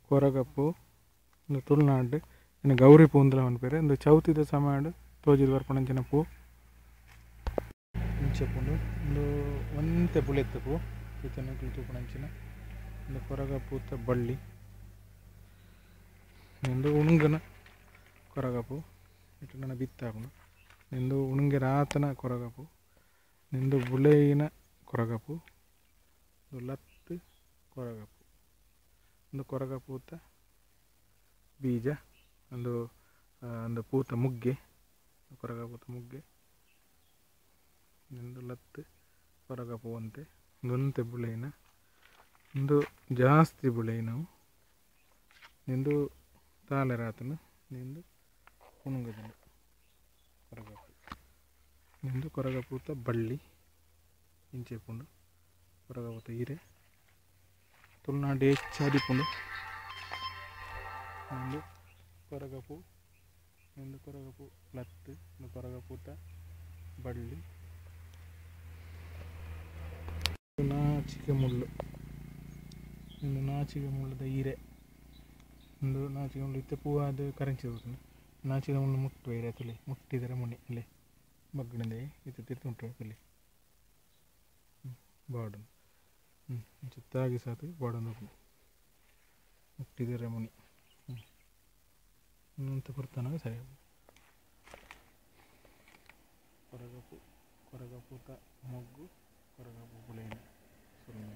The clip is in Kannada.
ಕೊರಗಪು ಒಂದು ತುಳುನಾಡು ಇನ್ನು ಗೌರಿ ಪೂ ಅಂದಲ ಅನ್ಪೇರೆ ಒಂದು ಚೌತಿದ ಸಮಾಡು ತೋಜಿದ ಬರ್ಪಣಂಚಿನ ಪೂ ಇಂಚೆ ಪೂಂಡು ಒಂದು ಒಂತೆ ಪುಳೆತ್ತ ಪೂ ಈತನ ತೂಪಣಂಚಿನ ಒಂದು ಕೊರಗಪೂತ ಬಳ್ಳಿ ನಿಂದು ಉಣುಂಗನ ಕೊರಗಪು ಇಟ್ಟು ನನ್ನ ಬಿತ್ತಾಪುಂಡು ನಿಂದು ಉಣುಂಗೆ ರಾತನ ಕೊರಗಪು ನಿಂದು ಬುಳೆಯಿನ ಕೊರಗಪು ಒಂದು ಲತ್ತು ಕೊರಗಪು ಒಂದು ಕೊರಗಪೂತ ಬೀಜ ಒಂದು ಒಂದು ಪೂತ ಮುಗ್ಗೆ ಕೊರಗಪೂತ ಮುಗ್ಗೆ ನಿಂದು ಲತ್ತು ಕೊರಗಪು ಅಂತೆ ಒಂತೆ ಬುಳೆಯಿನ ಒಂದು ಜಾಸ್ತಿ ಬುಳೆಯಿನವು ನಿಂದು ತಾಳೆ ರಾತನ ನಿಂದು ಉಣುಂಗದಿನ ಕೊರಗಪು ನಿಂದು ಕೊರಗಪೂತ ಬಳ್ಳಿ ಇಂಚೆ ಪುಂಡು ಕೊರಗಪೂತ ಹೀರೆ ತುಳುನಾಡು ಹೆಚ್ಚಾದಿಪುಂಡು ಒಂದು ಕೊರಗಪು ಒಂದು ಕೊರಗಪು ಲತ್ತು ಒಂದು ಕೊರಗಪೂತ ಬಳ್ಳಿ ನಾಚಿಕೆ ಮುಳ್ಳು ಒಂದು ನಾಚಿಕೆ ಮುಳ್ಳದ ಹೀರೆ ಒಂದು ನಾಚಿಕೆ ಮುಳ್ಳು ಇತ್ತೆ ಪೂ ಅದು ಕರೆಂಚಿ ಹೋಗ್ತಾನೆ ನಾಚಿಕೆ ಮುಳ್ಳು ಮುಟ್ಟುವ ಹೀರೆ ತುಳಿ ಮುಟ್ಟಿದರೆ ಮುನಿ ಇಲ್ಲಿ ಬಗ್ಗಣದೆ ಇತ್ತು ತಿರ್ತು ಮುಟ್ಟುವ ತುಳಿ ಬಾಡು ಚಿತ್ತಾಗಿ ಸಾತು ಬಾಡೊಂದು ಮುಟ್ಟಿದರೆ ಮುನಿ ಅಂತ ಬರ್ತಾನಾಗ ಸರಿ ಕೊರಗಪು ಕೊರಗಪೂತ ಮೊಗ್ಗು ಕೊರಗಪು ಬುಳೆಯಿನ ಸುರುಮೆ